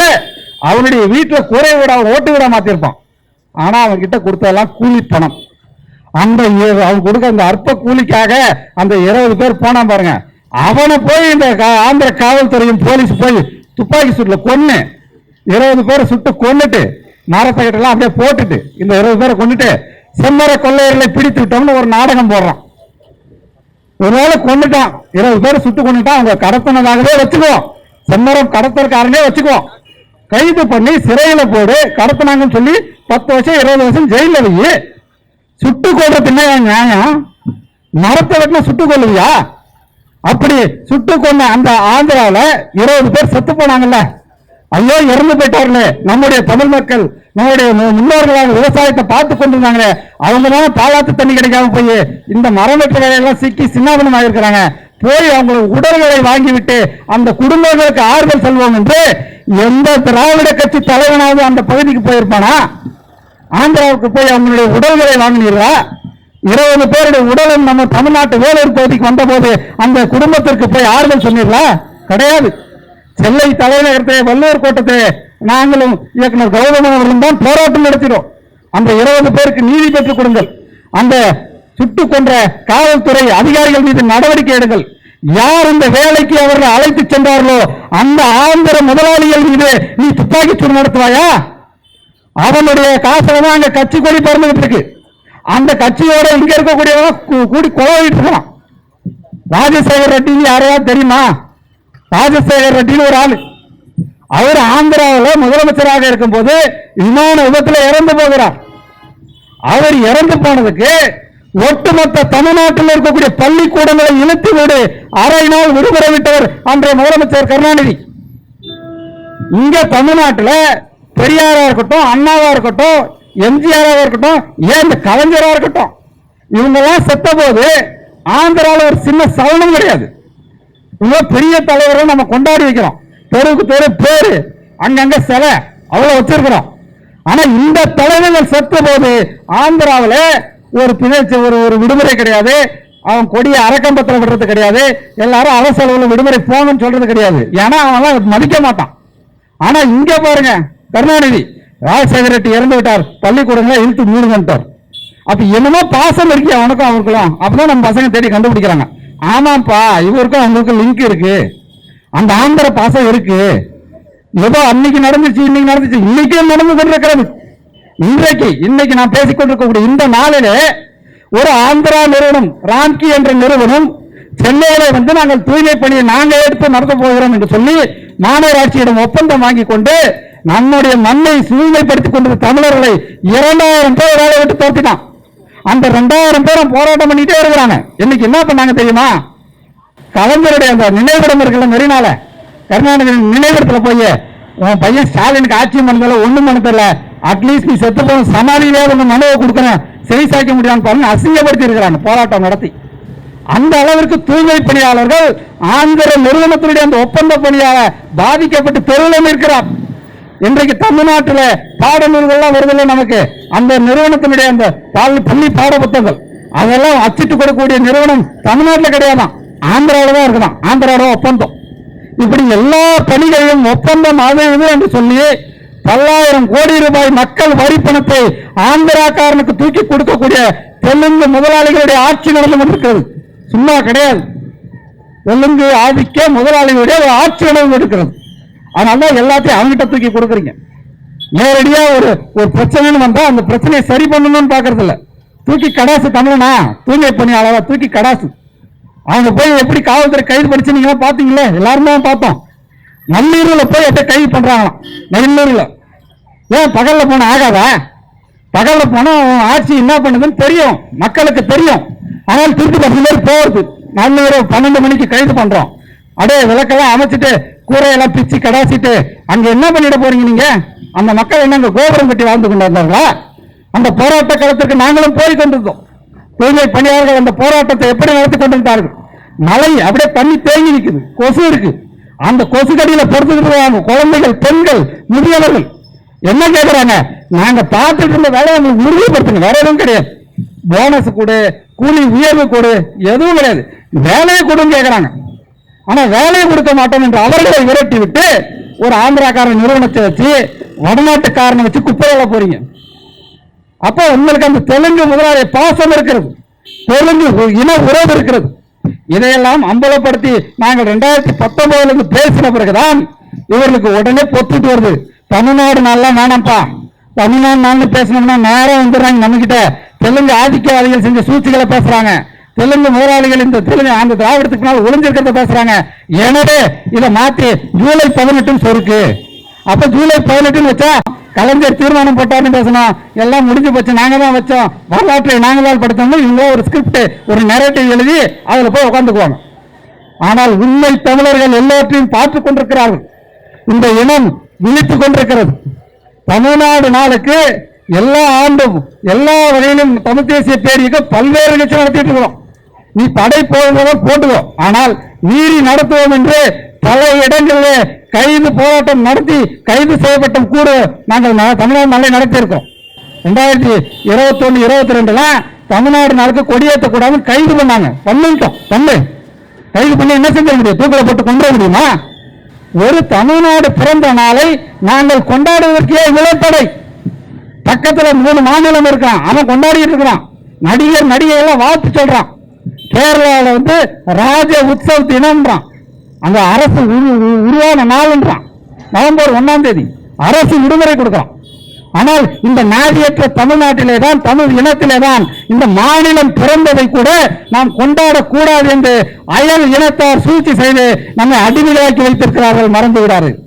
அவனுடைய வீட்டில் கூரை வீட அவன் ஓட்டு விட மாத்திருப்பான். ஆனா அவன் கிட்ட கொடுத்ததெல்லாம் கூலி பணம். அந்த அவன் கொடுக்க அந்த அற்ப கூலிக்காக அந்த 20 பேர் போனா பாருங்க, அவனை போய் இந்த ஆந்திர காவல்துறையும் போலீஸ் போய் துப்பாக்கி சூட்டுல கொன்னு 20 பேரை சுட்டு கொன்னுட்டு மரத்தை கிட்டலாம் அப்படியே போட்டுட்டு இந்த 20 பேரை கொண்டுட்டு செம்மர கொள்ளையர்களை பிடித்து விட்டோம்னு ஒரு நாடகம் போடுறான். ஒருவேளை கொண்டுட்டான், 20 பேரை சுட்டு கொண்டுட்டான், அவங்க கடத்தினதாகவே வச்சுக்குவோம், செம்மரம் கடத்தல்காரனே வச்சுக்குவோம். கைது பண்ணி சிறையில போடு, கடத்தினாங்கன்னு சொல்லி 10 வருஷம் 20 வருஷம் ஜெயில வை. சுட்டு கொள்றது என்ன நியாயம்? மரத்தை வெட்டினா சுட்டுக் கொள்ளுவியா? அப்படி சுட்டு கொண்ட அந்த ஆந்திராவில 20 பேர் செத்து போனாங்கல்ல, ஐயோ இறந்து போயிட்டார்களே நம்முடைய தமிழ் மக்கள், நம்முடைய முன்னோர்களாக விவசாயத்தை பார்த்து கொண்டிருந்தாங்களே, அவங்க தான் பாலாத்து தண்ணி கிடைக்காம போய் இந்த மரவெட்டு வேலையெல்லாம் சிக்கி சின்னாபனம் ஆகிருக்கிறாங்க. போய் அவங்க உடல்களை வாங்கிவிட்டு அந்த குடும்பங்களுக்கு ஆறுதல் செல்வோம் என்று எந்த திராவிட கட்சி தலைவனாவது அந்த பகுதிக்கு போயிருப்பானா? ஆந்திராவுக்கு போய் அவங்களுடைய உடல்களை வாங்கினீர்களா? 20 பேருடைய உடலும் நம்ம தமிழ்நாட்டு வேலூர் பகுதிக்கு வந்த போது அந்த குடும்பத்திற்கு போய் ஆறுதல் சொன்னீர்களா? கிடையாது. சென்னை தலைநகரத்தை வள்ளுவர் கோட்டத்தை நாங்களும் இயக்குனர் கௌதமன் அவர்களும் தான் போராட்டம் நடத்தினோம். அந்த 20 பேருக்கு நீதி பெற்றுக் கொடுங்கள், அந்த சுட்டுக் கொன்ற காவல்துறை அதிகாரிகள் மீது நடவடிக்கை எடுங்கள், யார் இந்த வேலைக்கு அவர்கள் அழைத்து சென்றார்களோ அந்த ஆந்திர முதலாளிகள் மீது நீ துப்பாக்கி சூடு நடத்துவாயா? அவனுடைய காசுல தான் அங்க கட்சி கொடி பறந்துகிட்டு இருக்கு. அந்த கட்சியோட இங்க இருக்கக்கூடியவங்க கூடி கொலைவிட்டு இருக்கலாம். ராஜசேகர் ரெட்டின்னு யாரையாவது தெரியுமா? ராஜசேகர் ரெட்டின்னு ஒரு ஆளு, அவர் ஆந்திராவில் முதலமைச்சராக இருக்கும் போது விமான விபத்தில் இறந்து போகிறார். அவர் இறந்து போனதுக்கு ஒட்டுமொத்த தமிழ்நாட்டில் இருக்கக்கூடிய பள்ளிக்கூடங்களை இழுத்து விடு அரை நாள் விடுமுறை விட்டவர் அன்றைய முதலமைச்சர் கருணாநிதி. இங்க தமிழ்நாட்டில் பெரியாரா இருக்கட்டும், அண்ணாவா இருக்கட்டும், எம்ஜிஆரா இருக்கட்டும், ஏன் இந்த கலைஞரா இருக்கட்டும், இவங்க எல்லாம் செத்த போது ஆந்திராவில் ஒரு சின்ன சலனம் கிடையாது. இவங்க பெரிய தலைவரை நம்ம கொண்டாடி வைக்கிறோம், தெருவுக்கு தெரு பேரு, அங்கங்க சிலை அவ்வளவு வச்சிருக்கிறோம். ஆனா இந்த தலைவர்கள் செத்த போது ஆந்திராவில் ஒரு பிணைச்சு ஒரு விடுமுறை கிடையாது, அவன் கொடியை அரக்கம்பத்தில் விடுறது கிடையாது, எல்லாரும் அவசர விடுமுறை போகணும்னு சொல்றது கிடையாது. ஏன்னா அவன் மதிக்க மாட்டான். ஆனா இங்க பாருங்க, கருணாநிதி ராஜசேகர ரெட்டி இறந்து விட்டார், பள்ளிக்கூடங்களை இழுத்து மூடுங்கன்ட்டார். அப்ப என்னமோ பாசம் இருக்கு அவனுக்கும் அவருக்கும். அப்பதான் நம்ம பசங்க தேடி கண்டுபிடிக்கிறாங்க, ஆமாப்பா இவருக்கும் அவங்களுக்கும் லிங்க் இருக்கு, அந்த ஆந்திர பாசம் இருக்கு, ஏதோ அன்னைக்கு நடந்துச்சு இன்னைக்கு நடந்துச்சு, இன்னைக்கே நடந்து கொண்டிருக்கிறது. இன்னைக்கு நான் பேசிக்கொண்டிருக்கக்கூடிய இந்த நாளிலே ஒரு ஆந்திரா நிறுவனம், ராம்கி என்ற நிறுவனம் சென்னையில வந்து நாங்கள் தூய்மை பணியை நாங்கள் எடுத்து நடத்த போகிறோம் என்று சொல்லி மாநகராட்சியிடம் ஒப்பந்தம் வாங்கி கொண்டு நம்முடைய மண்ணை தூய்மைப்படுத்திக் கொண்ட தமிழர்களை 2000 பேர் வேலை விட்டு தோற்றினான். அந்த 2000 பேரும் போராட்டம் பண்ணிட்டே இருக்கிறாங்க. இன்னைக்கு என்ன பண்ணாங்க தெரியுமா? கலைஞருடைய அந்த நினைவிடம் இருக்கல மெரினால, கருணாநிதி நினைவிடத்துல போய் உன் பையன் ஸ்டாலினுக்கு ஆட்சி பண்ணல ஒண்ணும் பண்ண தெரியல, அட்லீஸ்ட் நீ செத்து போன சமாளியிலே உங்க மனுவை கொடுக்கறேன், செவி சாய்க்க முடியான்னு பாருங்க, அசிங்கப்படுத்தி இருக்கிறாங்க போராட்டம் நடத்தி. அந்த அளவிற்கு தூய்மை பணியாளர்கள் ஆந்திர நிறுவனத்தினுடைய அந்த ஒப்பந்த பணியாளர் பாதிக்கப்பட்டு தெருவில் இருக்கிறார். இன்றைக்கு தமிழ்நாட்டில் பாடநூல்கள்லாம் வருதில்லை நமக்கு, அந்த நிறுவனத்தினுடைய அந்த பள்ளி பாட புத்தகங்கள் அதெல்லாம் அச்சிட்டு கொடுக்கக்கூடிய நிறுவனம் தமிழ்நாட்டில் கிடையாதான், ஆந்திராவில் தான் இருக்குதான். ஆந்திராவோட ஒப்பந்தம். இப்படி எல்லா பணிகளையும் ஒப்பந்தம் அது இது என்று சொல்லி 10,000 கோடி ரூபாய் மக்கள் வரி பணத்தை ஆந்திராக்காரனுக்கு தூக்கி கொடுக்கக்கூடிய தெலுங்கு முதலாளிகளுடைய ஆட்சி நடந்து கொண்டிருக்கிறது. சும்மா கிடையாது, தெலுங்கு ஆதிக்க முதலாளிகளுடைய ஒரு ஆட்சி நடந்து இருக்கிறது. அதனால எல்லாத்தையும் அவங்ககிட்ட தூக்கி கொடுக்குறீங்க. நேரடியா ஒரு பிரச்சனைன்னு வந்தா அந்த பிரச்சனையை சரி பண்ணணும்னு பாக்குறது இல்ல, தூக்கி கடாசு தமிழனா தூய்மை பணியாளரா தூக்கி கடாசு. அவங்க போய் எப்படி காவல்துறை கைது படிச்சு நீங்க பாத்தீங்களே, எல்லாருமே பார்த்தோம். நல்லூர்ல போய் எப்படி கைது பண்றாங்களாம். நல்லூர்ல ஏன் பகல்ல போன ஆகாதா? பகல்ல போனா ஆட்சி என்ன பண்ணுதுன்னு தெரியும், மக்களுக்கு தெரியும். ஆனால் திருப்பி 10 பேர் போகுது. நல்லூர் 12 மணிக்கு கைது பண்றோம், அடே விளக்கெல்லாம் அமைச்சிட்டு கூரையெல்லாம் பிச்சு கடாசிட்டு அங்க என்ன பண்ணிட போறீங்க நீங்க? அந்த மக்கள் என்ன கோபுரம் கட்டி வாழ்ந்து கொண்டிருந்தார்களா? அந்த போராட்ட காலத்திற்கு நாங்களும் போய் கொண்டிருந்தோம். தூய்மை பணியாளர்கள் அந்த போராட்டத்தை எப்படி நடத்தி கொண்டிருந்தார்கள்? மழை அப்படியே தண்ணி தேங்கி நிற்குது, கொசு இருக்கு, அந்த கொசு கடியில பொறுத்துக்கிட்டு குழந்தைகள், பெண்கள், முதியவர்கள் என்ன கேட்கிறாங்க? நாங்க பார்த்துட்டு இருந்த வேலையை உங்களுக்கு உறுதிப்படுத்துங்க, வேற எதுவும் கிடையாது. போனஸ் கொடு, கூலி உயர்வு கொடு, எதுவும் கிடையாது, வேலையை கொடுன்னு கேட்கிறாங்க. ஆனா வேலையை கொடுக்க மாட்டோம் என்று அவர்களை விரட்டி விட்டு ஒரு ஆந்திராக்காரன் நிறுவனத்தை வச்சு வடநாட்டுக்காரனை வச்சு குப்பையில போறீங்க. அப்ப உங்களுக்கு அந்த தெலுங்கு முதலாளி பாசம் இருக்கிறது, தெலுங்கு இன உறவு இருக்கிறது. இதையெல்லாம் அம்பலப்படுத்தி நாங்கள் 2019 பேசின பிறகுதான் இவர்களுக்கு உடனே பொத்துட்டு வருது. தமிழ்நாடு நல்லா வேணாம்ப்பா, தமிழ்நாடு நாள் பேசணும்னா நேரம் வந்துடுறாங்க நம்ம கிட்ட. தெலுங்கு ஆதிக்கவாதிகள் செஞ்ச சூழ்ச்சிகளை பேசுறாங்க, தெலுங்கு முதலாளிகள் இந்த தெலுங்கு அந்த திராவிடத்துக்கு மேல ஒளிஞ்சிருக்கிறத பேசுறாங்க. எனவே இதை மாத்தி ஜூலை 18 சொருக்கு. அப்ப ஜூலை 18 வச்சா கலைஞர் தீர்மானம் போட்டார்னு பேசணும், எல்லாம் முடிஞ்சு போச்சு, நாங்க தான் வச்சோம், வரலாற்றை நாங்கள் தான் படுத்தோம், இவங்க ஒரு ஸ்கிரிப்ட் ஒரு நெரேட்டிவ் எழுதி அதுல போய் உட்காந்துக்குவாங்க. ஆனால் உண்மை தமிழர்கள் எல்லாற்றையும் பார்த்துக் கொண்டிருக்கிறார்கள். இந்த இனம் விழித்துக் கொண்டிருக்கிறது. தமிழ்நாடு நாளுக்கு எல்லா ஆண்டும் எல்லா வகையிலும் தமிழ் தேசிய பேரியக்க பல்வேறு நிகழ்ச்சி நடத்திட்டு இருக்கிறோம். நீ படை போட்டுக்கோ, ஆனால் மீறி நடத்துவோம் என்று பல இடங்களில் கைது போராட்டம் நடத்தி கைது செய்யப்பட்ட கூட நாங்கள் தமிழ்நாடு நாளை நடத்தியிருக்கோம். 2021, 22 தமிழ்நாடு நாளுக்கு கொடியேற்றக்கூடாது கைது பண்ணாங்க. பண்ணு கைது பண்ணி என்ன செஞ்ச முடியும்? தூக்கில போட்டு கொண்டு முடியுமா? ஒரு தமிழ்நாடு பிறந்த நாளை நாங்கள் கொண்டாடுவதற்கே இவ்வளவு பக்கத்துல 3 மாநிலம் இருக்கான், அவன் கொண்டாடிட்டு இருக்கிறான். நடிகை எல்லாம் வாழ்த்து சொல்றான். கேரளாவில் ராஜ உற்சவ தினம்ன்றான். அங்க அரசு உருவான நாள்ன்றான். நவம்பர் 1ஆம் தேதி அரசு விடுமுறை கொடுக்கிறான். ஆனால் இந்த நாதியற்ற தமிழ்நாட்டிலே தான், தமிழ் இனத்திலே தான் இந்த மாநிலம் பிறந்ததை கூட நாம் கொண்டாடக்கூடாது என்று அயல் இனத்தார் சூழ்ச்சி செய்து நம்மை அடிமையாக்கி வைத்திருக்கிறார்கள், மறந்து விடார்கள்.